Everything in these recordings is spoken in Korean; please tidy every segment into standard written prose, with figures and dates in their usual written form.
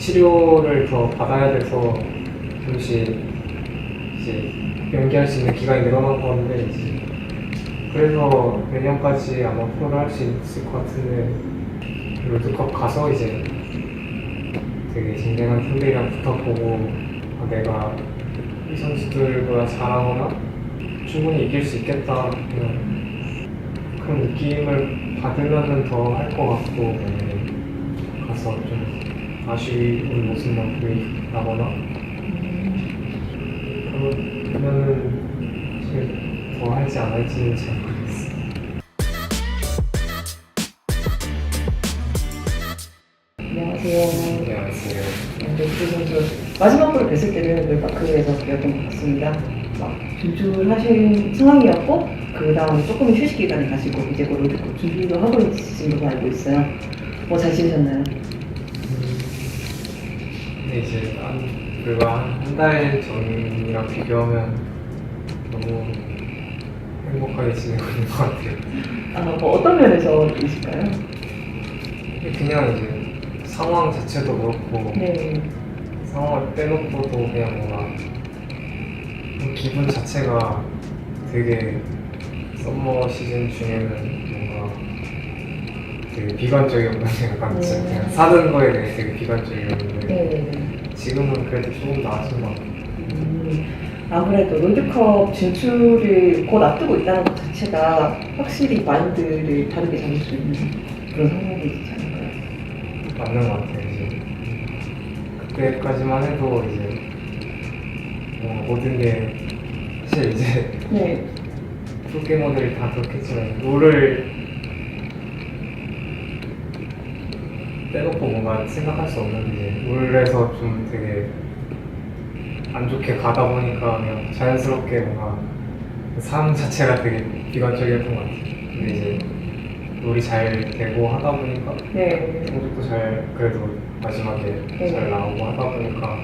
치료를 더 받아야 돼서 잠시 이제 연기할 수 있는 기간이 늘어난 건데 이제 그래서 내년까지 아마 프로를 할 수 있을 것 같은데 롤드컵 가서 이제 되게 쟁쟁한 팀들이랑 붙어보고 내가 이 선수들보다 잘하거나 충분히 이길 수 있겠다 그런 느낌을 받으면은 더 할 것 같고 가서 좀 아쉬운 모습만 보이거나 그러면은 더 할지 안 할지는 잘 모르겠어요. 안녕하세요. 안녕하세요. 그 선수 마지막으로 뵀을 때는 롤파크에서 뵈었던 것 같습니다. 막 줄줄하신 상황이었고 그 다음에 조금 휴식 기간을 가지고 이제 곧 롤드컵 준비도 하고 있으신 걸로 알고 있어요. 잘 지내셨나요? 근데 이제 불과 한 달 전이랑 비교하면 너무 행복하게 지내고 있는 것 같아요. 어떤 면에서 있을까요? 그냥 이제 상황 자체도 그렇고 네. 상황을 빼놓고도 그냥 뭔가 기분 자체가 되게 썸머 시즌 중에는 뭔가 되게 비관적이었는데 약간 진짜 그냥 사는 거에 대해 되게 비관적이었는데 네. 지금은 그래도 조금 나아진 것 같아요. 아무래도 롤드컵 진출을 곧 앞두고 있다는 것 자체가 확실히 마인드를 다르게 잡을 수 있는 그런 상황이지 않을까요? 맞는 것 같아요. 이제 그때까지만 해도 이제 모든 게 사실 이제 네. 프로게이머들이 다 그렇겠지만 롤을 빼놓고 뭔가 생각할 수 없는데 롤에서 좀 되게 안 좋게 가다 보니까 그냥 자연스럽게 뭔가 삶 자체가 되게 비관적이었던 것 같아요. 근데 이제 롤이 잘 되고 하다 보니까 네. 성적도 잘 그래도 마지막에 잘 나오고 하다 보니까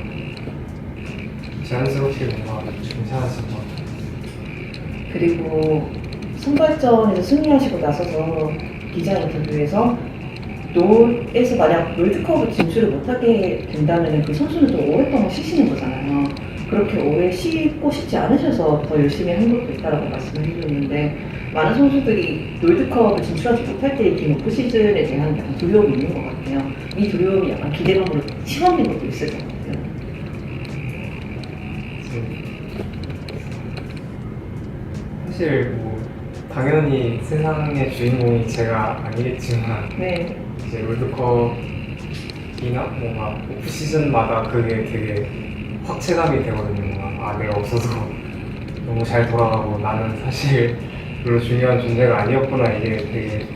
자연스럽게 뭔가 괜찮아진 것 같아요. 그리고 선발전에서 승리하시고 나서서 기자 인터뷰에서 롤에서 만약 롤드컵을 진출을 못하게 된다면 그 선수는 또 오랫동안 쉬시는 거잖아요. 그렇게 오래 쉬고 싶지 않으셔서 더 열심히 한 것도 있다고 말씀을 해주셨는데 많은 선수들이 롤드컵을 진출하지 못할 때의 긴 오프 시즌에 대한 약간 두려움이 있는 것 같아요. 이 두려움이 약간 기대감으로 치환된 것도 있을 것 같아요. 사실 뭐 당연히 세상의 주인공이 제가 아니겠지만 네. 이제 롤드컵이나 뭔가 오프 시즌마다 그게 되게 확체감이 되거든요. 뭔가 내가 없어서 너무 잘 돌아가고 나는 사실 별로 중요한 존재가 아니었구나 이게 되게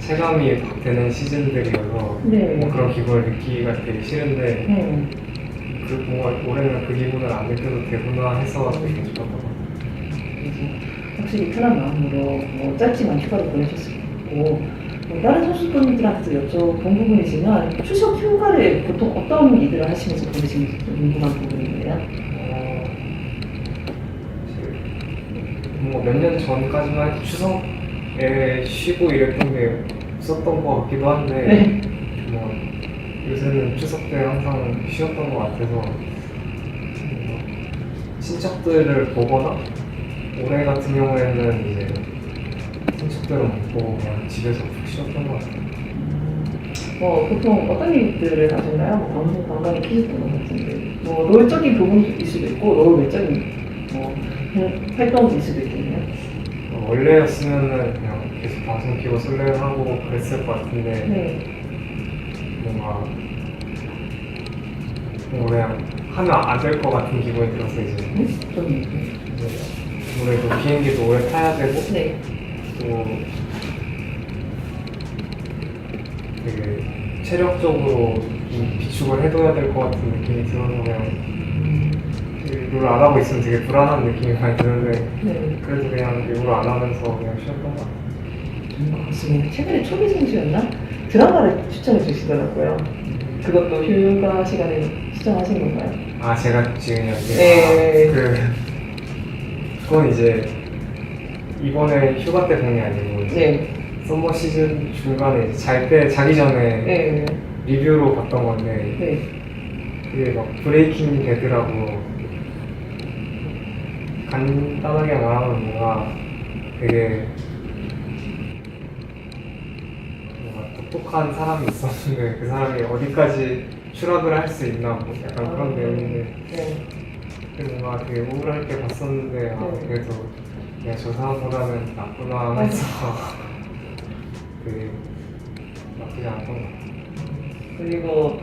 체감이 확 되는 시즌들이어서 네. 뭐 그런 기분을 느끼기가 되게 싫은데 네. 뭔가 올해는 그 기분을 안 느껴도 되구나 해서 되게 좋았던 것 같아요. 확실히 편한 마음으로 짧지만 휴가를 보내셨을 거고 다른 선수분들한테도 여쭤본 부분이지만 추석 휴가를 보통 어떤 일들을 하시면서 보내시는지 좀 궁금한 부분이에요. 뭐 몇 년 전까지만 해도 추석에 쉬고 이랬던 게 없었던 것 같기도 한데 네. 뭐 요새는 추석 때 항상 쉬었던 것 같아서 친척들을 보거나 올해 같은 경우에는 이제 친척들은 못 보고 그냥 집에서 푹 쉬었던 것 같아요. 보통 어떤 일들을 하셨나요? 방송 관광에 계셨던 것 같은데 롤적인 부분일 수도 있고 롤 외적인 활동일 수도 있겠네요. 원래였으면은 그냥 계속 방송 키고 솔랭하고 그랬을 것 같은데 네. 뭔가 그냥 하면 안 될 것 같은 기분이 들어서 이제 아무래도 비행기도 오래 타야 되고 네. 또 되게 체력적으로 좀 비축을 해둬야 될 것 같은 느낌이 들어서 그냥 일부러 안 하고 있으면 되게 불안한 느낌이 많이 드는데 네. 그래도 그냥 일부러 안 하면서 그냥 쉬었던 것 같아요. 맞습니다. 최근에 초기 선수였나? 드라마를 추천해 주시더라고요. 그것도 휴가 시간에 시청하신 건가요? 아 제가 지금 여기 네. 그건 이제 이번에 휴가 때 본 게 아니고 네. 썸머 시즌 중간에 이제 자기 전에 네. 리뷰로 봤던 건데 네. 그게 막 브레이킹 배드라고 간단하게 말하면 뭔가 되게 뭔가 똑똑한 사람이 있었는데 그 사람이 어디까지 추락을 할 수 있나 뭐 약간 그런 내용인데 네. 뭔가 되게 우울할 때 봤었는데 아, 네. 그래도 그냥 저 사람보다는 나쁘나 해서 되게 나쁘지 않았던 것 같아요. 그리고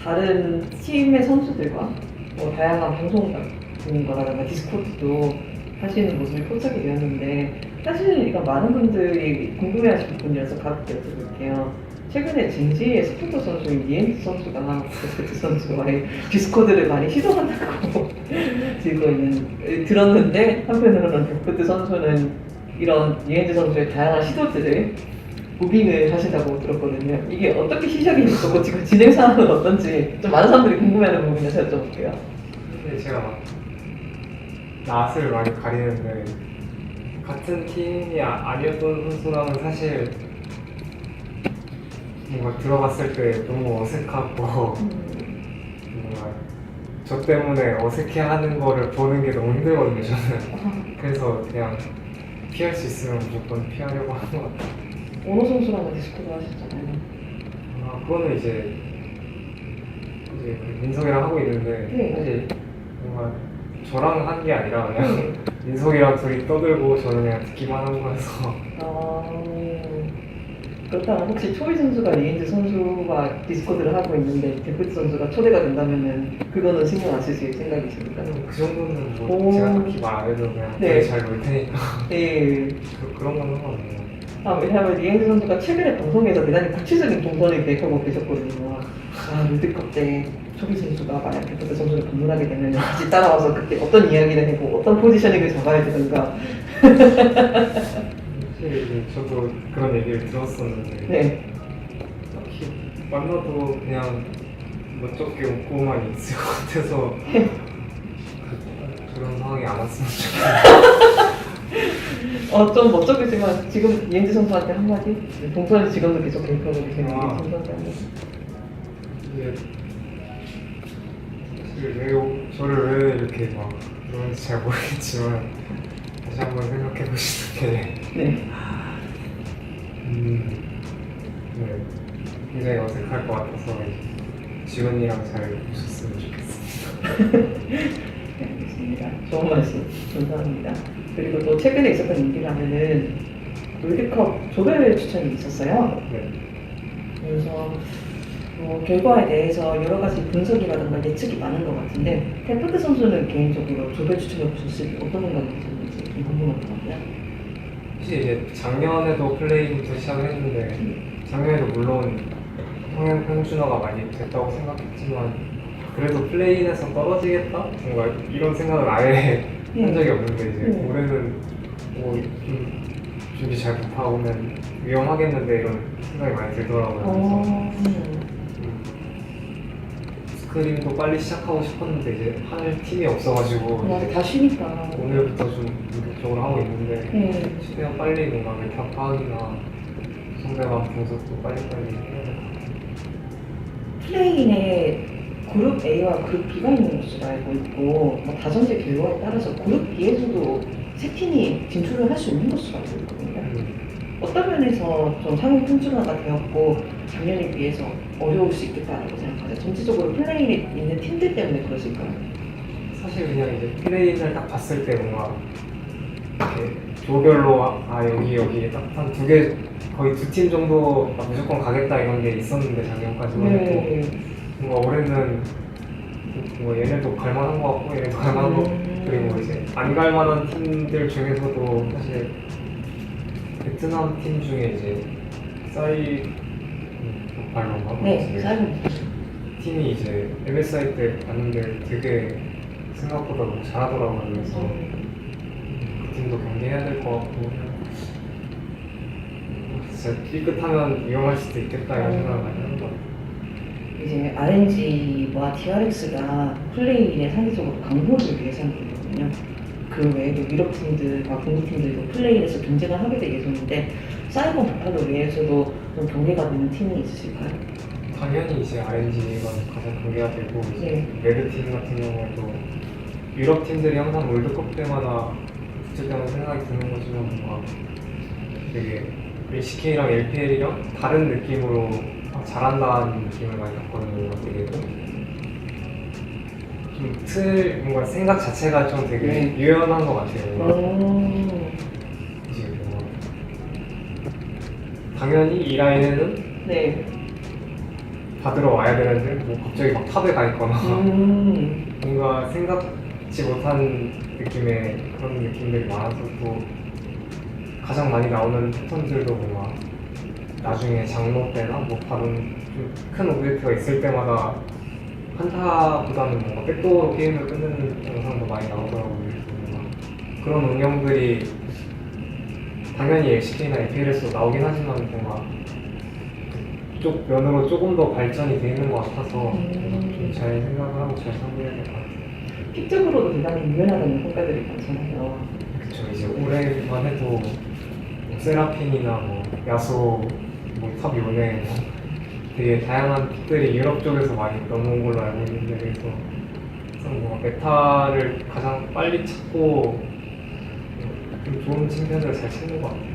다른 팀의 선수들과 뭐 다양한 방송국이라든가 디스코드도 하시는 모습이 포착이 되었는데 사실은 이거 많은 분들이 궁금해하실 부분이라서 가볍게 여쭤볼게요. 최근에 젠지의 스포터 선수인 이엔스 선수가 데스크트 선수와의 디스코드를 많이 시도한다고 들었는데 한편으로는 데스크트 선수는 이런 이엔스 선수의 다양한 시도들을 무빙을 하신다고 들었거든요. 이게 어떻게 시작이 됐고 지금 진행 상황은 어떤지 좀 많은 사람들이 궁금해하는 부분이라서 여쭤볼게요. 근데 제가 막 낯을 많이 가리는데 같은 팀이 아니었던 선수라면 사실 뭔가 들어갔을 때 너무 어색하고 뭔가 저 때문에 어색해하는 거를 보는 게 너무 힘들거든요 저는. 그래서 그냥 피할 수 있으면 무조건 피하려고 하는 것 같아요. 오노 선수랑 디스코드 하셨잖아요. 아, 그거는 이제 그 민석이랑 하고 있는데 네. 사실 뭔가 저랑 한 게 아니라 그냥 민석이랑 둘이 떠들고 저는 그냥 듣기만 한 거여서 그렇다면 혹시 초이 선수가 리엔즈 선수와 디스코드를 하고 있는데 데프트 선수가 초대가 된다면은 그거는 신경 안 쓰실 생각이십니까? 그 정도는 뭐 오. 제가 딱히 말 안 해도 그냥 네. 되게 잘 놀 테니까 네. 그런 건 상관없네요. 왜냐하면 리엔즈 선수가 최근에 방송에서 대단히 구체적인 동선을 계획하고 계셨거든요. 롤드컵 때 초비 선수가 만약 데프트 선수를 방문하게 되면 같이 따라와서 그때 어떤 이야기를 해보고 어떤 포지셔닝을 잡아야 되는가. 사실 이제 저도 그런 얘기를 들었었는데 네. 딱히 만나도 그냥 멋쩍게 웃고만 있을 것 같아서 그런 상황이 안 왔으면 좋겠어요. 좀 멋쩍이지만 지금 이엔지 선수한테 한마디? 동선을 지금도 계속 계획하고 계시는 아. 이엔지 선수한테 한마디? 이게 사실 저를 왜 이렇게 막 그런지 잘 모르겠지만 다시 한번 생각해 보시는 게 네. 네, 굉장히 어색할 것 같아서 지원이랑 잘 보셨으면 좋겠습니다. 네, 알겠습니다. 좋은 말씀 감사합니다. 그리고 또 최근에 있었던 얘기라면은 롤드컵 조별 추천이 있었어요. 네. 그래서 결과에 대해서 여러 가지 분석이라든가 예측이 많은 것 같은데 데프트 선수는 개인적으로 조별 추천해 보셨을 때 어떤 생각이 드셨는지 좀 궁금하거든요. 사실 이제 작년에도 플레이부터 시작을 했는데 작년에도 물론 평준화가 많이 됐다고 생각했지만 그래도 플레이인에서 떨어지겠다? 뭔가 이런 생각은 아예 한 적이 없는데 이제 올해는 뭐좀 준비 잘 못하고는 위험하겠는데 이런 생각이 많이 들더라고요. 그래서 스크림도 빨리 시작하고 싶었는데 이제 할 팀이 없어가지고 맞아, 이제 다 쉬니까. 오늘부터 좀 본격적으로 하고 있는데 최대한 빨리 뭔가 메타 파악이나 상대방 분석도 빨리빨리 해야 될 것 같아요. 플레이인에 그룹 A와 그룹 B가 있는 것으로 알고 있고 뭐 다전제 결과에 따라서 그룹 B에서도 세 팀이 진출을 할 수 있는 것으로 알고 있거든요. 어떤 면에서 좀 상위 평준화가 되었고 작년에 비해서 어려울 수 있겠다라고 생각하세요? 전체적으로 플레이인에 있는 팀들 때문에 그러실까요? 사실 그냥 이제 플레이를 딱 봤을 때 뭔가 이렇게 조별로 여기 딱 한 두 개 거의 두 팀 정도 무조건 가겠다 이런 게 있었는데 작년까지만 해도 뭔가 올해는 뭐 얘네도 갈만한 것 같고 얘네도 갈만한 것 같고 그리고 이제 안 갈만한 팀들 중에서도 사실 베트남 팀 중에 이제 싸이 발론가 네, 사이버 팀이 이제 MSI 때 봤는데 되게 생각보다 너무 잘하더라고요. 그래서 그 팀도 경기해야 될 것 같고 진짜 삐끗하면 위험할 수도 있겠다 이런 생각을 많이 하는 것 같아요. 이제 RNG와 DRX가 플레이인의 상대적으로 강호를 위해서 하는 거거든요. 그 외에도 유럽팀들과 공구팀들도 플레이인에서 경쟁을 하게 될 예정인데 사이버 바팔로 외에서도 좀 경계가 되는 팀이 있으실까요? 당연히 이제 RNG가 가장 관계가 되고 이제 네. 레드팀 같은 경우에도 유럽 팀들이 항상 월드컵 때마다 붙을 때마다 생각이 드는 거지만 뭔가 되게 LCK랑 LPL이랑 다른 느낌으로 잘한다는 느낌을 많이 받거든요. 뭔가 되게 뭔가 생각 자체가 좀 되게 네. 유연한 것 같아요. 뭔가 이제 뭔가 당연히 이 라인에는 네. 받으러 와야 되는데 뭐 갑자기 막 탑에 가 있거나 뭔가 생각지 못한 느낌의 그런 느낌들이 많아서 또 가장 많이 나오는 패턴들도 뭔가 나중에 장로 때나 뭐 다른 좀 큰 오브젝트가 있을 때마다 한타보다는 뭔가 백도어로 게임을 끝내는 영상도 많이 나오더라고요. 그래서 뭔가 그런 운영들이 당연히 LCK나 APL에서 나오긴 하지만 뭔가 그쪽 면으로 조금 더 발전이 돼 있는 것 같아서 좀 잘 생각을 하고 잘 상대해야 될 것 같아요. 픽적으로도 굉장히 유연하다는 평가들이 많잖아요. 그쵸, 이제 올해만 해도 뭐 세라핀이나 뭐 야수, 뭐탑 요네 뭐 되게 다양한 픽들이 유럽 쪽에서 많이 넘어온 걸로 알고 있는데 그래서 뭔가 메타를 가장 빨리 찾고 좀 좋은 챔피언을 잘 찾는 것 같아요.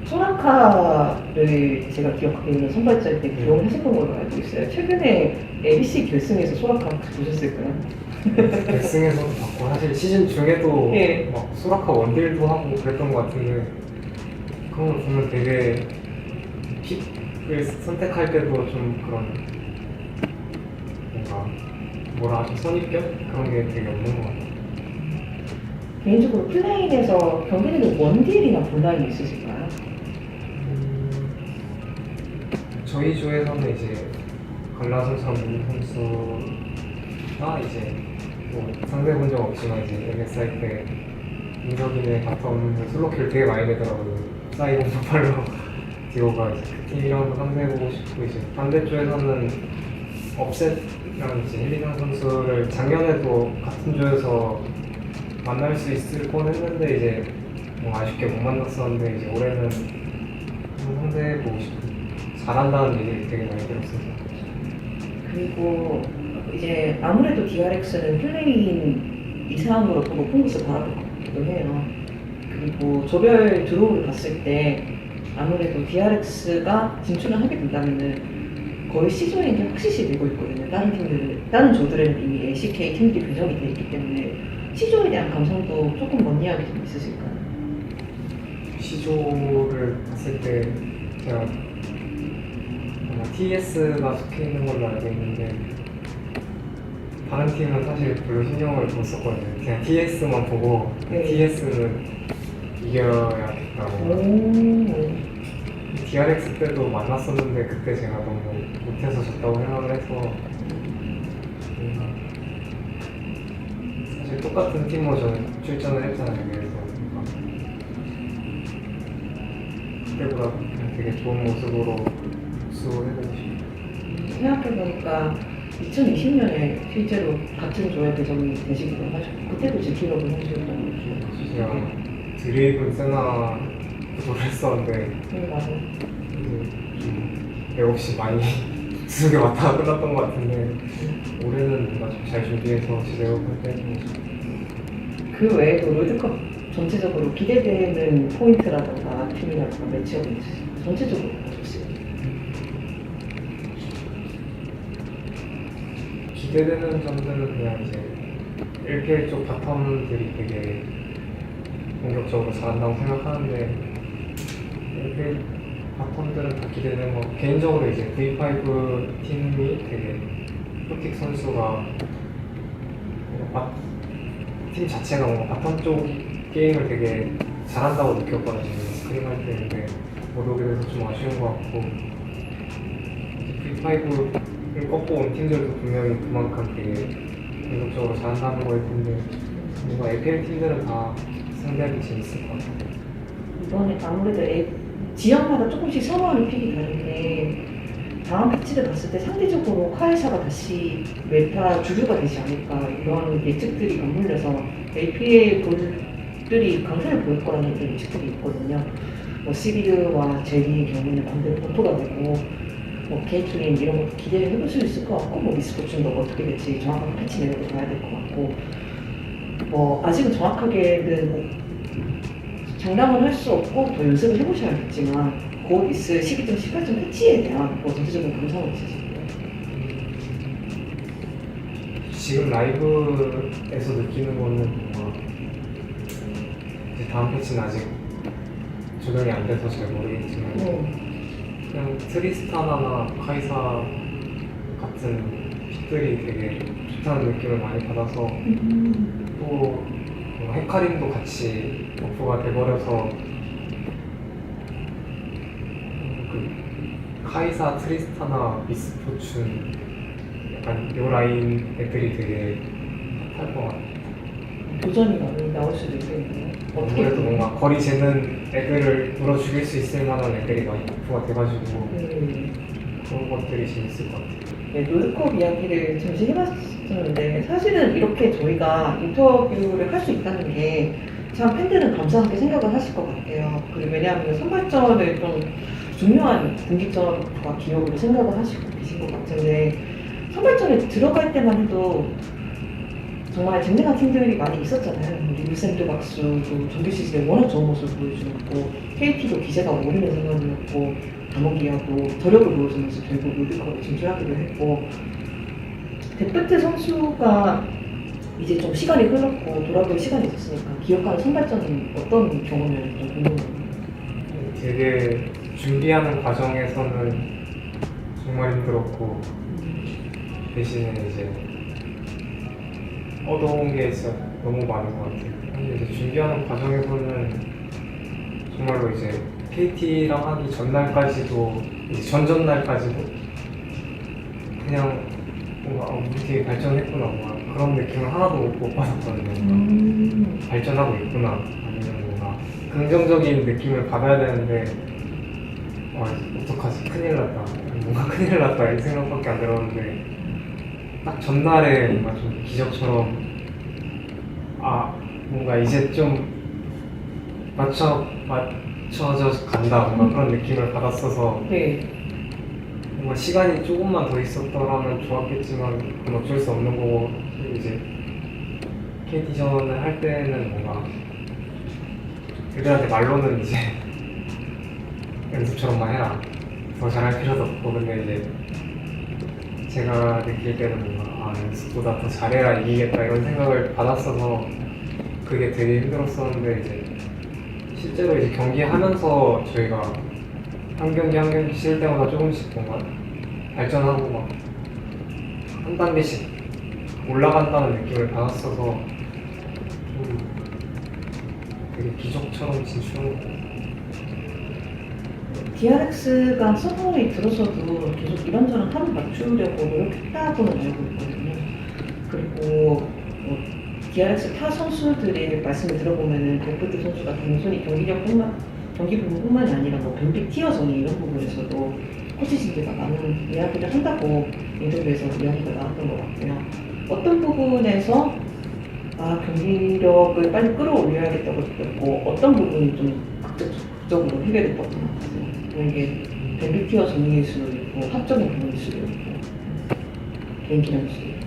소라카를 제가 기억하기로는 선발전 때 기용하셨던 걸로 알고 있어요. 최근에 ABC 결승에서 소라카 혹시 보셨을까요? 결승에서도 봤고 사실 시즌 중에도 네. 막 소라카 원딜도 하고 그랬던 것 같은데 그런 걸 보면 되게 픽을 선택할 때도 좀 그런 뭔가 뭐라 하죠? 선입견? 그런 게 되게 없는 것 같아요. 개인적으로 플레인에서 경기 중에 원딜이나 본라인이 있으실까요? 저희 조에서는 이제 갈라 선수랑 문희 선수가 이제 뭐 상대 본 적 없지만 이제 MSI 때 민석이네 바텀 솔로킬 되게 많이 내더라고요. 사이공 8로 디오가 이제 그 팀이랑 한번 상대해보고 싶고 이제 반대쪽에서는 업셋이랑 이제 헬리강 선수를 작년에도 같은 조에서 만날 수 있을 뻔 했는데 이제 뭐 아쉽게 못 만났었는데 이제 올해는 한번 상대해보고 싶고 잘한다는 얘기를 되게 많이 들었어요. 그리고 이제 아무래도 DRX는 플레인 이상으로 더 높은 곳을 바라볼 것 같기도 해요. 그리고 조별 드로우를 봤을 때 아무래도 DRX가 진출을 하게 된다면은 거의 C조에 확실시 되고 있거든요. 다른 조들은 이미 LCK 팀들이 배정이 되어 있기 때문에 C조에 대한 감상도 조금 먼 이야기 좀 있으실까요? C조를 봤을 때 제가 TS가 속해 있는 걸로 알고 있는데 다른 팀은 사실 별로 신경을 못 썼거든요. 그냥 TS만 보고 네. TS는 이겨야겠다고. DRX 때도 만났었는데 그때 제가 너무 못해서 졌다고 생각을 해서 사실 똑같은 팀으로 저는 출전을 했잖아요. 그래서 그때보다 그냥 되게 좋은 모습으로 복수해보고 싶어요. 생각해보니까 2020년에 실제로 같은 조에 배정이 되시기도 하셨고 그때도 지키려고 하셨던 거 기억하시죠? 제가 드레이븐 세나 구도를 했었는데 네, 맞아요. 역시 많이 두개 왔다가 끝났던 것 같은데 올해는 뭔가 좀 잘 준비해서 제대로 할때 그 외에도 롤드컵 전체적으로 기대되는 포인트라든가 팀이라든가 매치업이 있으시죠? 전체적으로 어떠세요? 기대되는 점들은 그냥 이제 LPL 쪽 바텀들이 되게 공격적으로 잘한다고 생각하는데 LPL 바텀들은 다 기대되는 거 개인적으로 이제 V5 팀이 되게 프로틱 선수가 팀 자체가 뭔가 바텀 쪽 게임을 되게 잘한다고 느꼈거든요. 스크림 할 때 근데 못 오게 돼서 좀 아쉬운 것 같고 V5를 꺾고 온 팀들도 분명히 그만큼 되게 공격적으로 잘한다는 거일 텐데 뭔가 LPL 팀들은 다 상대하기 재밌을 것 같아요. 이번에 아무래도 지역마다 조금씩 선호하는 픽이 다른데 다음 패치를 봤을 때 상대적으로 카이사가 다시 메타 주류가 되지 않을까 이런 예측들이 맞물려서 LPL 볼들이 강세를 보일 거라는 예측들이 있거든요. 뭐 시리드와 제리의 경우는 반대로 버프가 되고 뭐 게이트린 이런 것도 기대를 해볼 수 있을 것 같고, 뭐 미스포춘도 어떻게 될지 정확한 패치 내용을 봐야 될 것 같고, 뭐 아직은 정확하게는 뭐 장담을 할 수 없고 더 연습을 해보셔야겠지만 곧 있을 12.18점 패치에 대한 뭐 전체적인 감상은 있으시고요. 지금 라이브에서 느끼는 거는 뭔가 이제 다음 패치는 아직 조정이 안 돼서 잘 모르겠지만 그냥 트리스타나나 카이사 같은 픽들이 되게 좋다는 느낌을 많이 받아서 또 헤카림도 같이 버프가 돼버려서 그 카이사, 트리스타나, 미스포춘 약간 요 라인 애들이 되게 핫할 것 같아요. 도전이 많이 나올 수도 있겠네요. 어떻게 아무래도 뭔가 거리 재는 애들을 물어 죽일 수 있을 만한 애들이 많이 버프가 돼가지고 그런 것들이 재밌을 것 같아요. 네, 롤컵 이야기를 잠시 해봤었는데 사실은 이렇게 저희가 인터뷰를 할 수 있다는 게 참 팬들은 감사하게 생각을 하실 것 같아요. 그리고 왜냐하면 선발전을 좀 중요한 분기점과 기록으로 생각을 하시고 계신 것 같은데 선발전에 들어갈 때만 해도 정말 쟁쟁한 팀들이 많이 있었잖아요. 우리 샌드박스도 정규 시즌에 워낙 좋은 모습을 보여주고 KT도 기세가 오르는 상황이었고 다모기하고 저력을 보여주면서 결국 롤드컵에 진출하기도 했고 데프트 선수가 이제 좀 시간이 흘렀고 돌아볼 시간이 있었으니까 기억하는 선발전은 어떤 경험이었는지 좀 궁금해요. 되게 준비하는 과정에서는 정말 힘들었고 대신에 이제 얻어온 게 진짜 너무 많은 것 같아요. 근데 이제 준비하는 과정에서는 정말로 이제 KT랑 하기 전날까지도 이제 전전날까지도 그냥 뭔가 우리 되게 발전했구나 뭔가 그런 느낌을 하나도 못 받았거든요. 뭔가 발전하고 있구나 아니면 뭔가 긍정적인 느낌을 받아야 되는데 어떡하지 큰일 났다 뭔가 큰일 났다 이 생각밖에 안 들었는데 딱 전날에 뭔가 좀 기적처럼 뭔가 이제 좀 맞춰져 간다 뭔가 그런 느낌을 받았어서 네. 뭔가 시간이 조금만 더 있었더라면 좋았겠지만 그건 어쩔 수 없는 거고 이제 KT전을 할 때는 뭔가 애들한테 말로는 이제 연습처럼만 해라 더 잘할 필요도 없고 근데 이제 제가 느낄 때는 뭔가 연습보다 더 잘해야 이기겠다 이런 생각을 받았어서 그게 되게 힘들었었는데 이제 실제로 이제 경기하면서 저희가 한 경기 한 경기 칠 때마다 조금씩 뭔가 발전하고 막 한 단계씩 올라간다는 느낌을 받았어서 좀 되게 기적처럼 진출한 것 같아요. DRX가 서버에 들어서도 계속 이런저런 합을 맞추려고 노력했다고는 알고 있거든요. 그리고 뭐 DRX 타 선수들의 말씀을 들어보면은 데프트 선수가 단순히 경기 부분뿐만이 아니라 뭐 뱀픽 티어전이 이런 부분에서도 코치진들과 많은 이야기를 한다고 인터뷰에서 이야기가 나왔던 것 같고요. 어떤 부분에서 경기력을 빨리 끌어올려야겠다고 느꼈고 어떤 부분이 좀 극적으로 해결됐다고 생각하세요? 이게 뱀픽 티어 전이일 수도 있고 합적인 부분일 수도 있고 개인기량일 수도 있고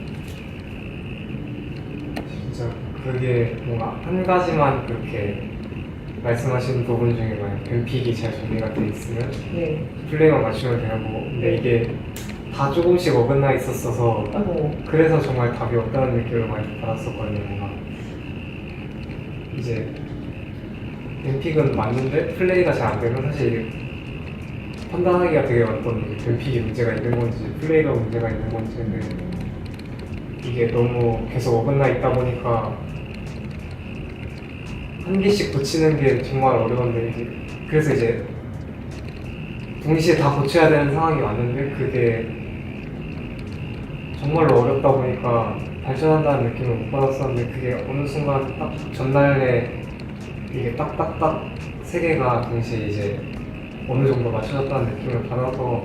진짜 그게 뭔가 한 가지만 그렇게 말씀하신 부분 중에 만약 뱀픽이 잘 정리가 돼 있으면 네. 플레이만 맞추면 되고 근데 이게 다 조금씩 어긋나 있었어서 아이고. 그래서 정말 답이 없다는 느낌을 많이 받았었거든요. 뭔가 이제 뱀픽은 맞는데 플레이가 잘 안 되면 사실 판단하기가 되게 어떤 뱀픽이 문제가 있는 건지 플레이가 문제가 있는 건지는 이게 너무 계속 어긋나 있다 보니까 한 개씩 고치는 게 정말 어려운데 이제 그래서 이제 동시에 다 고쳐야 되는 상황이 왔는데 그게 정말로 어렵다 보니까 발전한다는 느낌을 못 받았었는데 그게 어느 순간 딱 전날에 이게 딱딱딱 세 개가 동시에 이제 어느 정도 맞춰졌다는 느낌을 받아서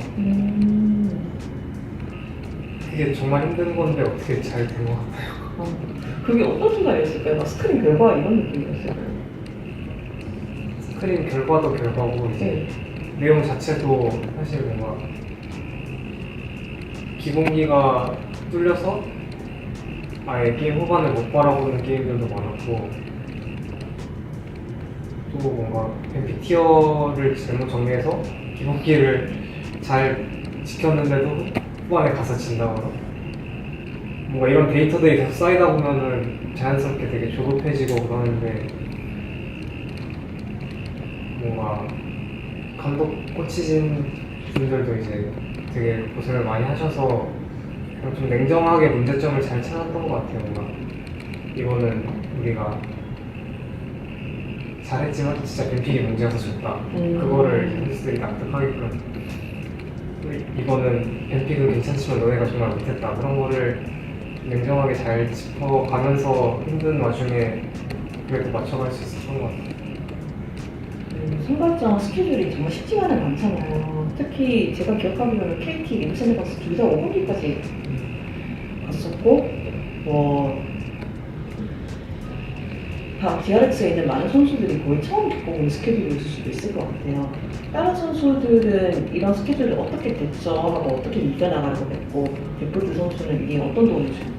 그게 정말 힘든 건데 어떻게 잘 된 것 같아요. 그게 어떤 순간이었을까요? 막 스크린 결과 이런 느낌이었을까요? 스크린 결과도 결과고 이제 네. 내용 자체도 사실 뭔가 기본기가 뚫려서 아예 게임 후반을 못 바라보는 게임들도 많았고, 또 뭔가 MP 티어를 잘못 정리해서 기본기를 잘 지켰는데도 후반에 가서 진다거나, 뭔가 이런 데이터들이 계속 쌓이다 보면은 자연스럽게 되게 조급해지고 그러는데, 뭔가 감독 코치진 분들도 이제 되게 고생을 많이 하셔서 그냥 좀 냉정하게 문제점을 잘 찾았던 것 같아요. 뭔가 이거는 우리가 잘했지만 진짜 뱀픽이 문제여서 졌다. 그거를 선수들이 납득하게끔, 이거는 뱀픽은 괜찮지만 너네가 정말 못했다. 그런 거를 냉정하게 잘 짚어가면서 힘든 와중에 그래도 맞춰갈 수 있었던 것 같아요. 선발전 스케줄이 정말 쉽지만은 않잖아요. 특히 제가 기억하기로는 KT, 림세네가스 둘 다 5분기까지 갔었고, DRX에 있는 많은 선수들이 거의 처음 겪어본 스케줄일 수도 있을 것 같아요. 다른 선수들은 이런 스케줄을 어떻게 대처하고 어떻게 이겨나가려고 했고, 데프트 선수는 이게 어떤 도움이 주셨나요?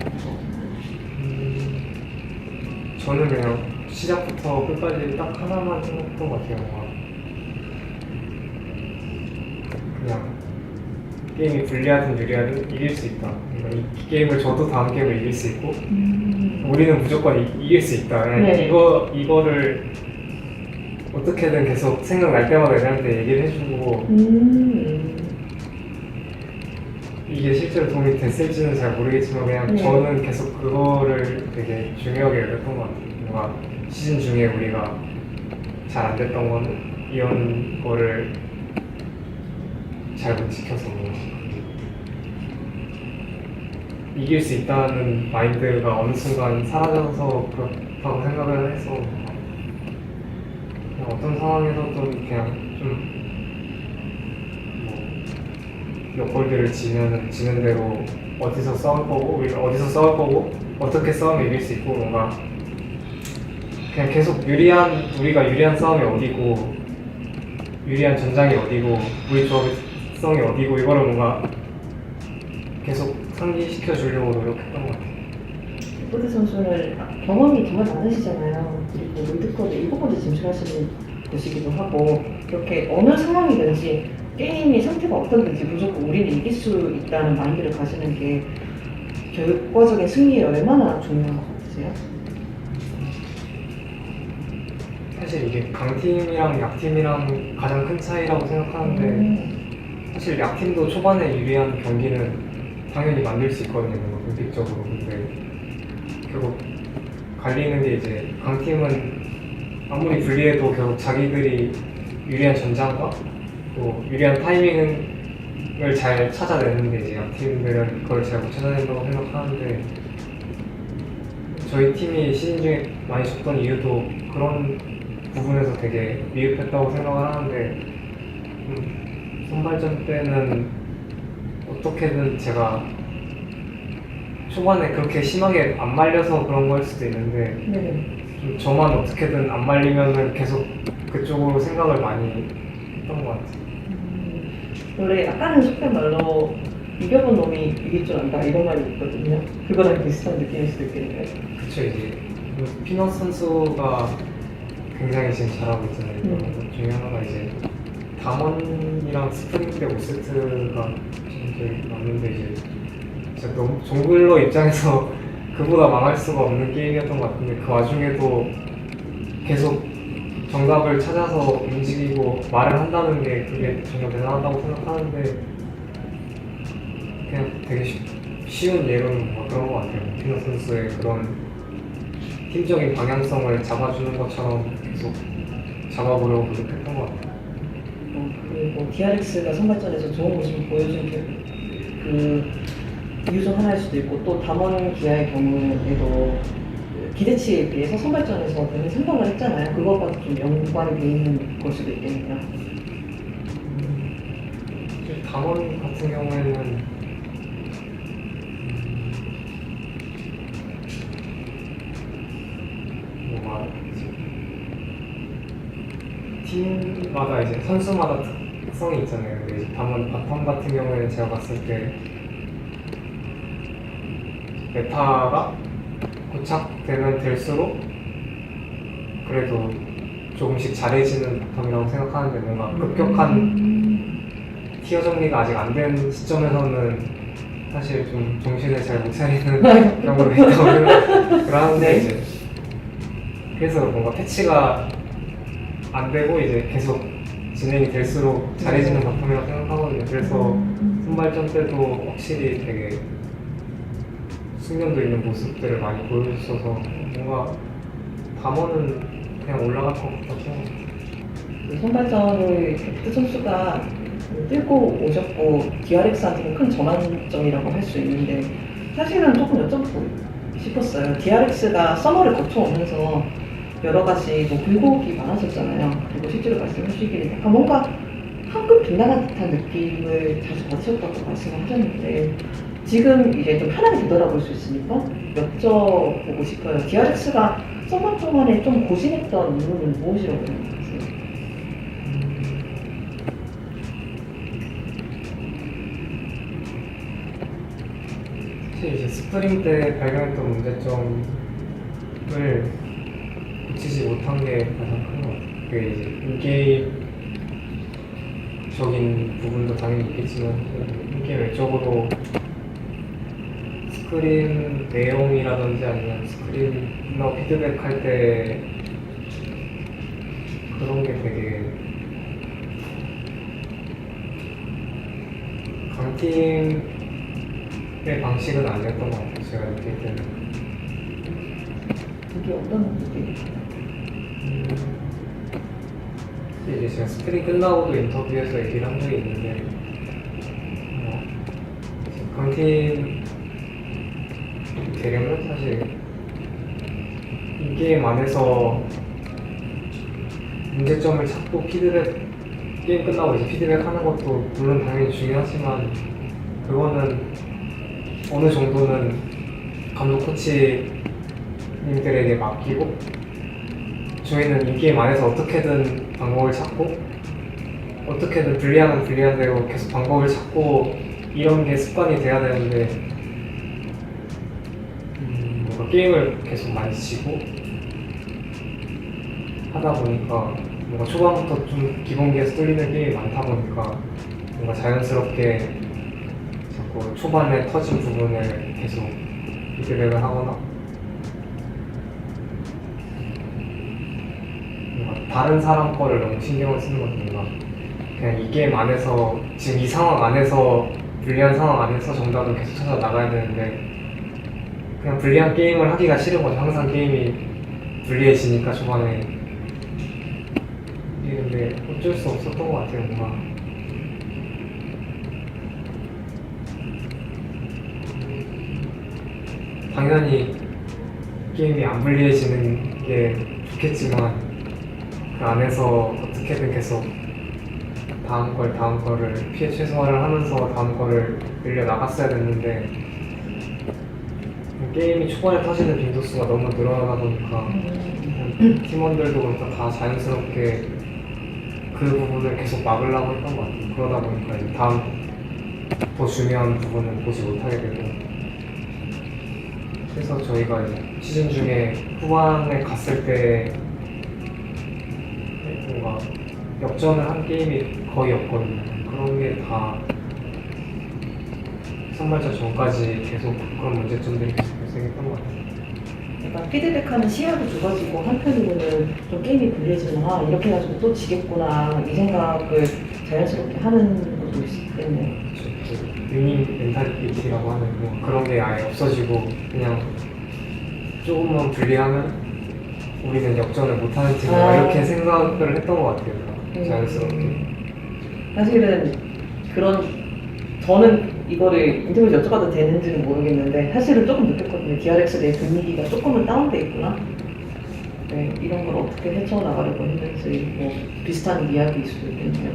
저는 그냥 시작부터 끝까지 딱 하나만 생각했던 것 같아요. 뭔가 그냥 게임이 불리하든 유리하든 이길 수 있다. 그러니까 이 게임을 져도 다음 게임을 이길 수 있고, 우리는 무조건 이길 수 있다. 그냥 네. 이거를 어떻게든 계속 생각날 때마다 애들한테 얘기를 해주고, 이게 실제로 도움이 됐을지는 잘 모르겠지만 그냥 네. 저는 계속 그거를 되게 중요하게 여겼던 것 같아요. 뭔가 시즌 중에 우리가 잘 안 됐던 거는 이런 거를 잘 못 지켜서 이길 수 있다는 마인드가 어느 순간 사라져서 그렇다고 생각을 해서, 그냥 어떤 상황에서도 그냥 좀 몇 골들을 지는 대로 어디서 싸울 거고, 우리가 어디서 싸울 거고, 어떻게 싸우면 이길 수 있고, 뭔가 그냥 계속 우리가 유리한 싸움이 어디고, 유리한 전장이 어디고, 우리 조합의 성이 어디고, 이거를 뭔가 계속 상기시켜 주려고 노력했던 것 같아요. 데프트 선수는 경험이 정말 많으시잖아요. 그리고 롤드컵에 7번째 진출하시는 곳이기도 하고, 그렇게 어느 상황이든지 게임의 상태가 어떻든지 무조건 우리는 이길 수 있다는 마인드를 가지는 게 결과적인 승리에 얼마나 중요한 것 같으세요? 사실 이게 강팀이랑 약팀이랑 가장 큰 차이라고 생각하는데, 사실 약팀도 초반에 유리한 경기는 당연히 만들 수 있거든요, 뭔가 공식적으로. 근데 결국 갈리는 게 이제 강팀은 아무리 불리해도 결국 자기들이 유리한 전장과 또 유리한 타이밍을 잘 찾아내는데, 이제 약팀들은 그걸 잘 못 찾아낸다고 생각하는데, 저희 팀이 시즌 중에 많이 졌던 이유도 그런 부분에서 되게 미흡했다고 생각을 하는데, 선발전 때는 어떻게든 제가 초반에 그렇게 심하게 안 말려서 그런 거일 수도 있는데, 좀 저만 어떻게든 안 말리면은 계속 그쪽으로 생각을 많이 했던 것 같아요. 원래 약간은 속된 말로 이겨본 놈이 이길 줄 안다 이런 말이 있거든요. 그거랑 비슷한 느낌일 수도 있겠네요. 그쵸, 이제 피넛 선수가 굉장히 지금 잘하고 있잖아요. 그 중에 하나가 이제 담원이랑 스프링 때 5세트가 제일 맞는데, 이제 진짜 너무 정글러 입장에서 그보다 망할 수가 없는 게임이었던 것 같은데, 그 와중에도 계속 정답을 찾아서 움직이고 말을 한다는 게 그게 정말 대단하다고 생각하는데, 그냥 되게 쉬운 예로는 뭐 그런 것 같아요. 피넛 선수의 그런 팀적인 방향성을 잡아주는 것처럼 계속 잡아보려고 노력했던 것 같아요. 그리고 DRX가 선발전에서 좋은 모습을 보여준 그 이유 중 하나일 수도 있고, 또 담원 기아의 경우에도 기대치에 비해서 선발전에서 되게 생각을 했잖아요. 그거가 좀 연관이 돼 있는 걸 수도 있겠네요. 담원 같은 경우에는 뭐가 팀마다 이제 선수마다 특성이 있잖아요. 근데 이제 담원 바텀 같은 경우에는 제가 봤을 때 메타가 고착되면 될수록 그래도 조금씩 잘해지는 바텀이라고 생각하는데 뭔가 급격한 티어 정리가 아직 안 된 시점에서는 사실 좀 정신을 잘 못 차리는 경우가 있다고 생각을 하는데 네. 이제 그래서 뭔가 패치가 안 되고 이제 계속 진행이 될수록 잘해지는 바텀이라고 생각하거든요. 그래서 선발전 때도 확실히 되게 숙련도 있는 모습들을 많이 보여줬어서 뭔가 담원은 그냥 올라갈 것 같아서 이 선발전을 데프트 선수가 뚫고 오셨고 DRX한테는 큰 전환점이라고 할 수 있는데 사실은 조금 여쭤보고 싶었어요. DRX가 서머를 거쳐오면서 여러 가지 뭐 굴곡이 많았었잖아요. 그리고 실제로 말씀해 주시기를 약간 뭔가 한급 빗나간 듯한 느낌을 자주 받으셨다고 말씀을 하셨는데 지금 이제 좀 편하게 되돌아볼 수 있으니까 여쭤보고 싶어요. DRX가 서머 동안에 좀 고심했던 이유는 무엇이라고 생각하세요? 사실 이제 스프링 때 발견했던 문제점을 고치지 못한 게 가장 큰 것 같아요. 그게 이제 인게임적인 부분도 당연히 있겠지만 인게임 외적으로 스크린 내용이라든지 아니면 스크린너 피드백 할 때 그런 게 되게 강팀의 방식은 아니었던 것 같아요. 제가 느낄 때는. 그게 어떤 문제일까요? 이제 제가 스크린 끝나고도 인터뷰에서 얘기를 한 적이 있는데 강팀 대령은 사실 이 게임 안에서 문제점을 찾고 게임 끝나고 이제 피드백하는 것도 물론 당연히 중요하지만 그거는 어느 정도는 감독 코치님들에게 맡기고 저희는 이 게임 안에서 어떻게든 방법을 찾고 어떻게든 불리하면 불리한 대로 계속 방법을 찾고 이런 게 습관이 돼야 되는데 뭔가 게임을 계속 많이 지고 하다 보니까 뭔가 초반부터 좀 기본기에서 뚫리는 게임이 많다 보니까 뭔가 자연스럽게 자꾸 초반에 터진 부분을 계속 피드백을 하거나 뭔가 다른 사람 거를 너무 신경을 쓰는 것 같아요. 그냥 이 게임 안에서 지금 이 상황 안에서 불리한 상황 안에서 정답을 계속 찾아 나가야 되는데 그냥 불리한 게임을 하기가 싫은 거죠. 항상 게임이 불리해지니까 초반에 근데 어쩔 수 없었던 것 같아요. 뭔가 당연히 게임이 안 불리해지는 게 좋겠지만 그 안에서 어떻게든 계속 다음 거를 피해 최소화를 하면서 다음 거를 늘려 나갔어야 됐는데 게임이 초반에 터지는 빈도수가 너무 늘어나다 보니까 팀원들도 그렇고 다 자연스럽게 그 부분을 계속 막으려고 했던 것 같아요. 그러다 보니까 이제 다음 더 중요한 부분은 보지 못하게 되고 그래서 저희가 이제 시즌 중에 후반에 갔을 때 뭔가 역전을 한 게임이 거의 없거든요. 그런 게 다 선발전 전까지 계속 그런 문제점들이 계속 발생했던 것 같아요. 약간 피드백하는 시야도 좁아지고 한편으로는 좀 게임이 불리해지나 이렇게 해가지고 또 지겠구나 이 생각을 자연스럽게 하는 것도 있겠네요. 위닝 멘탈리티라고 하는 뭐 그런 게 아예 없어지고 그냥 조금만 불리하면 우리는 역전을 못하는 팀이다 이렇게 생각을 했던 것 같아요. 자연스럽게. 사실은 저는 이거를 인터뷰에서 여쭤봐도 되는지는 모르겠는데 사실은 조금 느꼈거든요. DRX 내 분위기가 조금은 다운돼 있구나. 네, 이런 걸 어떻게 헤쳐나가려고 했는지 뭐 비슷한 이야기일 수도 있겠네요.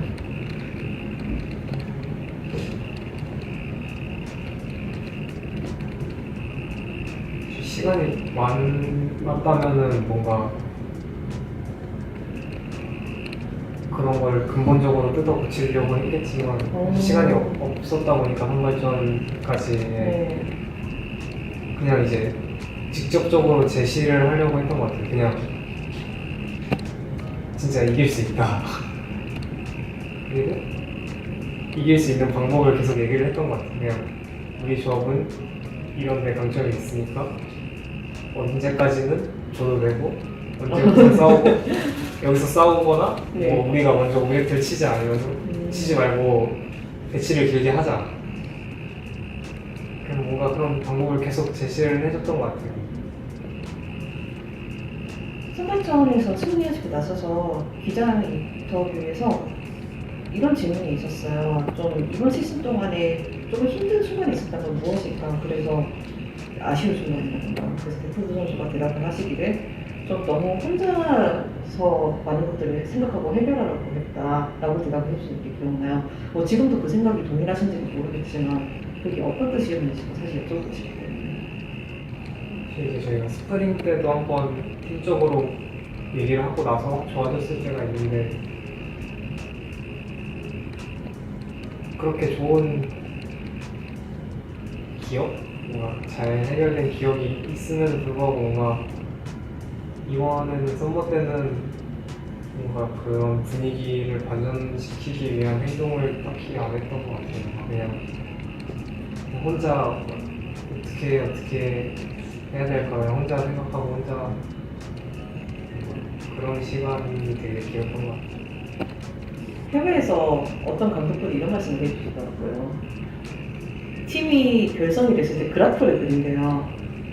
시간이 많았다면은 뭔가 그런 걸 근본적으로 뜯어 고치려고 했겠지만 시간이 없었다 보니까 선발전까지 네. 그냥 이제 직접적으로 제시를 하려고 했던 것 같아요. 그냥 진짜 이길 수 있다. 그리고 이길 수 있는 방법을 계속 얘기를 했던 것 같아요. 그냥 우리 조합은 이런 데 강점이 있으니까 언제까지는 줘도 되고 언제부터 싸우고 여기서 싸우거나 네. 뭐 우리가 먼저 우회를 치지 않으면서 치지 말고 배치를 길게 하자. 그냥 뭔가 그런 방법을 계속 제시를 해줬던 것 같아요. 선발전에서 승리하시고 나서서 기자 인터뷰에서 이런 질문이 있었어요. 좀 이번 시즌 동안에 조금 힘든 순간이 있었다면 무엇일까? 그래서 아쉬운 순간이라든가. 그래서 데프트 선수가 대답을 하시기를 좀 너무 혼자서 많은 것들을 생각하고 해결하려고 했다라고 대답을 해주신 게 기억나요. 뭐 지금도 그 생각이 동일하신지는 모르겠지만 그게 어떤 뜻이었는지 사실 여쭤보고 싶거든요. 이제 저희가 스프링 때도 한번 팀적으로 얘기를 하고 나서 좋아졌을 때가 있는데 그렇게 좋은 기억? 뭔가 잘 해결된 기억이 있음에도 불구하고 뭔가 이번에는 썸머 때는 뭔가 그런 분위기를 반전시키기 위한 행동을 딱히 안 했던 것 같아요. 그냥 혼자 어떻게 해야 될까 그냥 혼자 생각하고 혼자 그런 시간이 되게 길었던 것 같아요. 해외에서 어떤 감독들이 이런 말씀을 해주시더라고요. 팀이 결성이 됐을 때 그래프를 그린대요.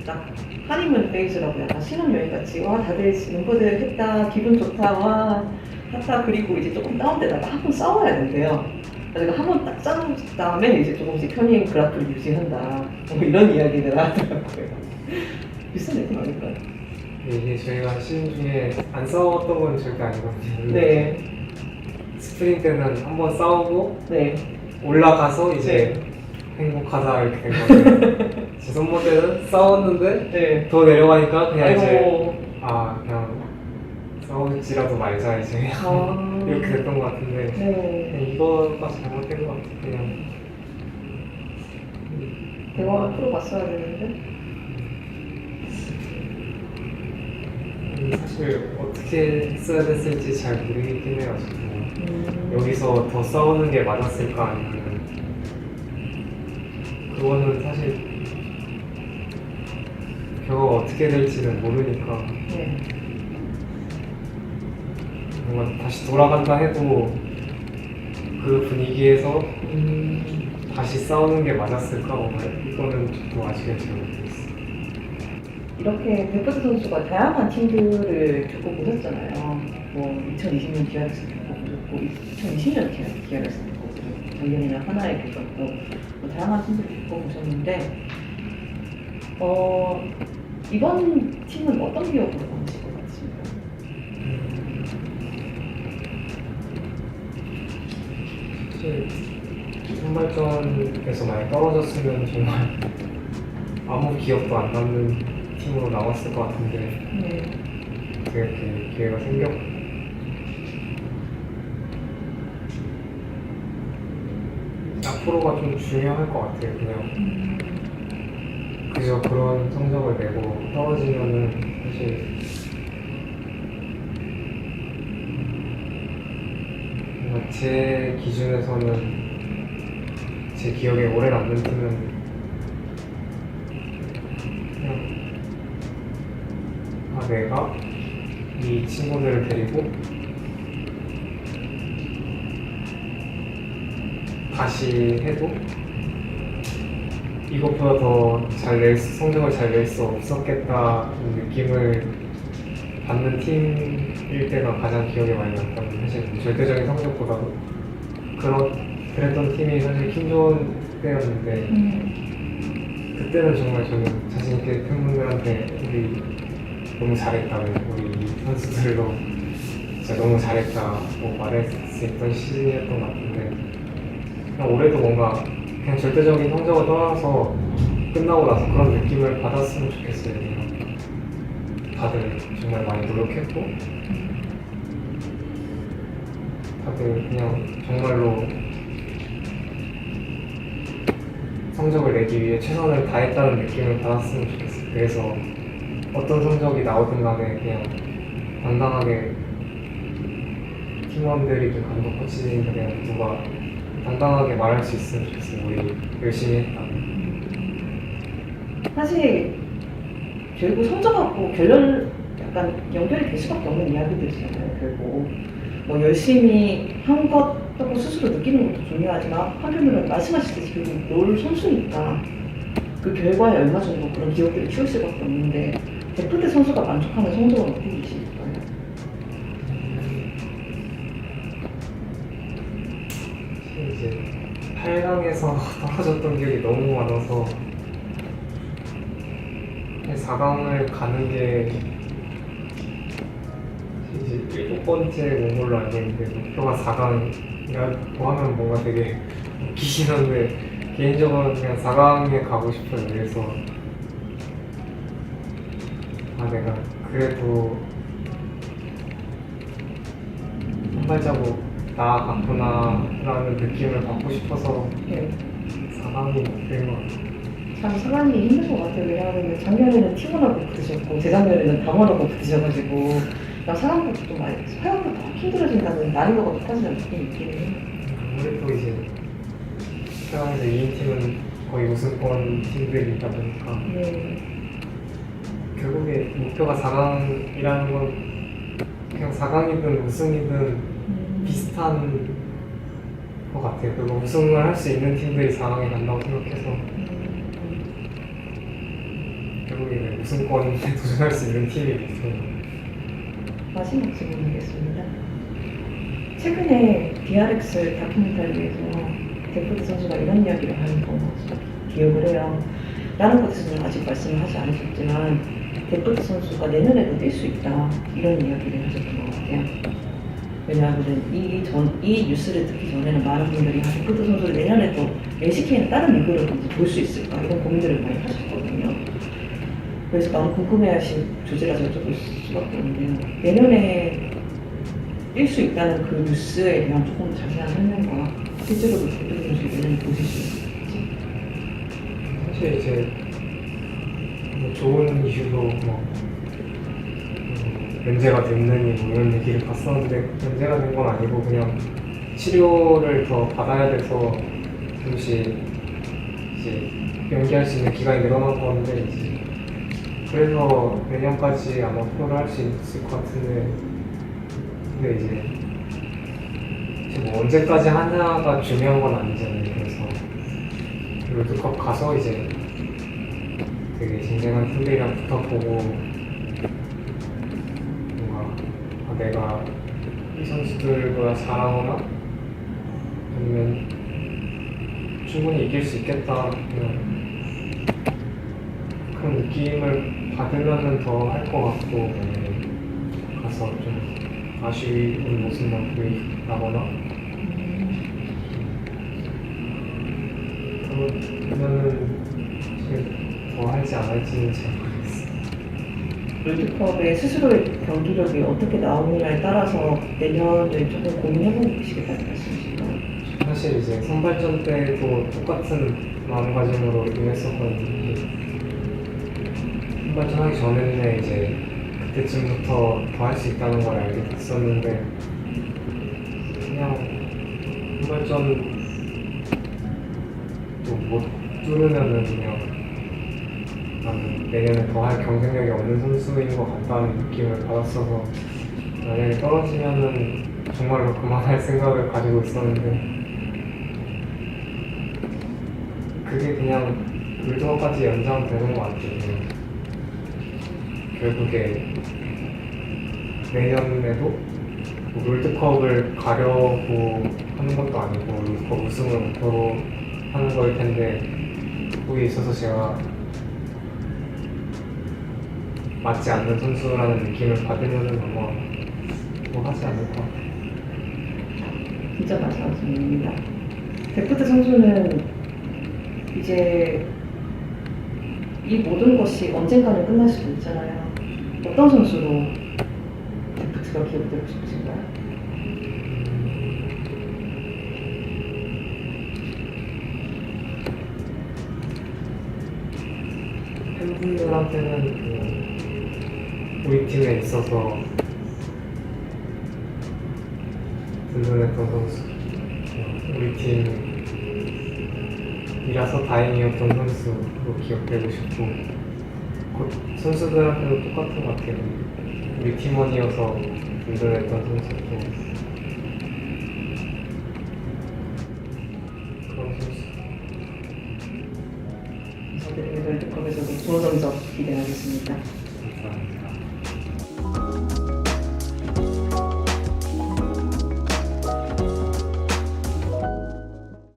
딱 하니문 페이즈라고 약간 신혼여행 같이 와 다들 멤버들 했다 기분 좋다 와 했다 그리고 이제 조금 다운되다가 한 번 싸워야 된대요. 그래서 한 번 딱 싸운 다음에 이제 조금씩 편의행 그래프를 유지한다. 뭐 이런 이야기를 하더라고요. 비슷한 느낌 아닐까요? 이게 저희가 시즌 중에 안 싸웠던 건 절대 아니거든요. 네. 스프링 때는 한번 싸우고 네. 올라가서 이제 행복하다 이렇게 된 거예요. 제 선모 때는 싸웠는데 네. 더 내려가니까 그냥 이제 아이고. 그냥 싸우지라도 말자 이제 아. 이렇게 됐던 것 같은데 네. 그냥 이거가 잘못된 것 같아요. 그냥 대화를 풀어봤어야 되는데. 사실 어떻게 써야 됐을지 잘 모르겠긴 해요. 지금. 여기서 더 싸우는 게 맞았을까 아니면 그거는 사실 결과가 어떻게 될지는 모르니까 네. 뭔가 다시 돌아간다 해도 그 분위기에서 다시 싸우는 게 맞았을까? 뭔가 이거는 저도 아직은 잘 모르겠어요. 이렇게 데프트 선수가 다양한 팀들을 겪어보셨잖아요. 뭐 2020년 기아에서 겪어보셨고 2020년 기아에서 겪어보셨고 작년에는 하나에 계셨고 뭐 다양한 팀들을 겪어보셨는데 이번 팀은 어떤 기억으로 남으실 것 같습니까? 사실 선발전에서 많이 떨어졌으면 정말 아무 기억도 안 남는 팀으로 나왔을 것 같은데 네. 이렇게 기회가 생겼고 앞으로가 좀 중요할 것 같아요. 그냥 그저 그런 성적을 내고 떨어지면은 사실 뭔가 제 기준에서는 제 기억에 오래 남는 팀은 그냥 내가 이 친구들을 데리고 다시 해도 이것보다 더 성적을 잘 낼 수 없었겠다는 느낌을 받는 팀일 때가 가장 기억에 많이 남거든요. 사실 절대적인 성적보다도 그랬던 팀이 사실 킴존 때였는데 그때는 정말 저는 자신있게 팬분들한테 우리 너무 잘했다, 우리 선수들로 진짜 너무 잘했다고 말할 수 있던 시즌이었던 것 같은데 그냥 올해도 뭔가 그냥 절대적인 성적을 떠나서 끝나고 나서 그런 느낌을 받았으면 좋겠어요. 그냥 다들 정말 많이 노력했고 다들 그냥 정말로 성적을 내기 위해 최선을 다했다는 느낌을 받았으면 좋겠어요. 그래서 어떤 성적이 나오든 간에 그냥 당당하게 팀원들이든 감독 코치님들 그냥 누가 당당하게 말할 수 있으면 좋겠어요. 우리 열심히 했다. 사실 결국 성적하고 약간 연결이 될 수밖에 없는 이야기들이잖아요. 결국 뭐 열심히 한 것도 스스로 느끼는 것도 중요하지만 한편으로는 말씀하셨듯이 결국 롤 선수니까 그 결과에 얼마 정도 그런 기억들을 키울 수밖에 없는데 데프트 선수가 만족하는 성적은 어떻게 되실까요? 이제 8강에서 떨어졌던 기억이 너무 많아서 4강을 가는 게 이제 7번째 온 걸로 알고 있는데 목표가 4강이라고 하면 뭔가 되게 웃기긴 한데 개인적으로는 그냥 4강에 가고 싶어요. 그래서 내가 그래도 한 발자국 나아갔구나 라는 느낌을 받고 싶어서 네. 4강이 목표인 것 같아요. 참 사람이 힘든 것 같아요. 왜냐하면 작년에는 팀원하고 붙으셨고 재작년에는 당원하고 붙으셔가지고 그냥 사람보다 좀 많이 사람보다 더 힘들어진다는 난이도가 높아지는 느낌이 있긴 해요. 아무래도 이제 태양에서 2인팀은 거의 우승권 팀들이다 보니까 네. 결국에 목표가 4강이라는 건 그냥 4강이든 우승이든 비슷한 것 같아요. 그리고 우승을 할 수 있는 팀들이 4강에 간다고 생각해서 결국에 우승권에 도전할 수 있는 팀이 있어요. 마지막 질문이겠습니다. 최근에 DRX 다큐멘터리에서 데프트 선수가 이런 이야기를 하는 거 기억을 해요. 다른 곳에서는 아직 말씀을 하지 않으셨지만 데프트 선수가 내년에도 뛸 수 있다 이런 이야기를 하셨던 것 같아요. 왜냐하면 이 뉴스를 듣기 전에는 많은 분들이 데프트 선수를 내년에도 LCK는 다른 리그로 볼 수 있을까 이런 고민들을 많이 하셨거든요. 그래서 너무 궁금해하실 주제라 여쭤볼 수밖에 없는데요. 내년에 뛸 수 있다는 그 뉴스에 대한 조금 자세한 설명과 실제로도 데프트 선수 내년에 보실 수 있을지. 사실 이제 뭐 좋은 이유로 면제가 됐느니 뭐 이런 얘기를 봤었는데 면제가 된 건 아니고 그냥 치료를 더 받아야 돼서 잠시 이제 연기할 수 있는 기간이 늘어난 건데 이제 그래서 내년까지 아마 프로를 할 수 있을 것 같은데 근데 이제 뭐 언제까지 하냐가 중요한 건 아니잖아요. 그래서 롤드컵 가서 이제 되게 쟁쟁한 팀들이랑 붙어보고 뭔가 내가 이 선수들보다 잘하거나 아니면 충분히 이길 수 있겠다 그런 느낌을 받으면은 더 할 것 같고 가서 좀 아쉬운 모습만 보이거나 그러면은 더 할지 안 할지는 잘 모르겠어요. 롤드컵의 스스로의 경기력이 어떻게 나오느냐에 따라서 내년을 조금 고민해보고 계시겠다는 말씀이신가요? 사실 이제 선발전 때도 똑같은 마음가짐으로 임했었거든요. 선발전 하기 전에는 이제 그때쯤부터 더 할 수 있다는 걸 알게 됐었는데 그냥 선발전 또 못 뚫으면은 그냥 나는 내년에 더 할 경쟁력이 없는 선수인 것 같다는 느낌을 받았어서 만약에 떨어지면은 정말로 그만할 생각을 가지고 있었는데 그게 그냥 롤드컵까지 연장되는 것 같아요. 결국에 내년에도 뭐 롤드컵을 가려고 하는 것도 아니고 롤드컵 우승을 목표로 하는 거일 텐데 거기에 있어서 제가 맞지 않는 선수라는 느낌을 받으면은 아마 뭐 하지 않을 것 같아요. 진짜 마지막 질문입니다. 데프트 선수는 이제 이 모든 것이 언젠가는 끝날 수도 있잖아요. 어떤 선수로 데프트가 기억되고 싶으신가요? 선수들한테는 우리 팀에 있어서 든든했던 선수, 우리 팀이라서 다행이었던 선수로 기억되고 싶고, 곧 선수들한테도 똑같은 것 같아요. 우리 팀원이어서 든든했던 선수고 그런 선수. 저희들의 월드컵에서도 좋은 성적 기대하겠습니다. 감사합니다.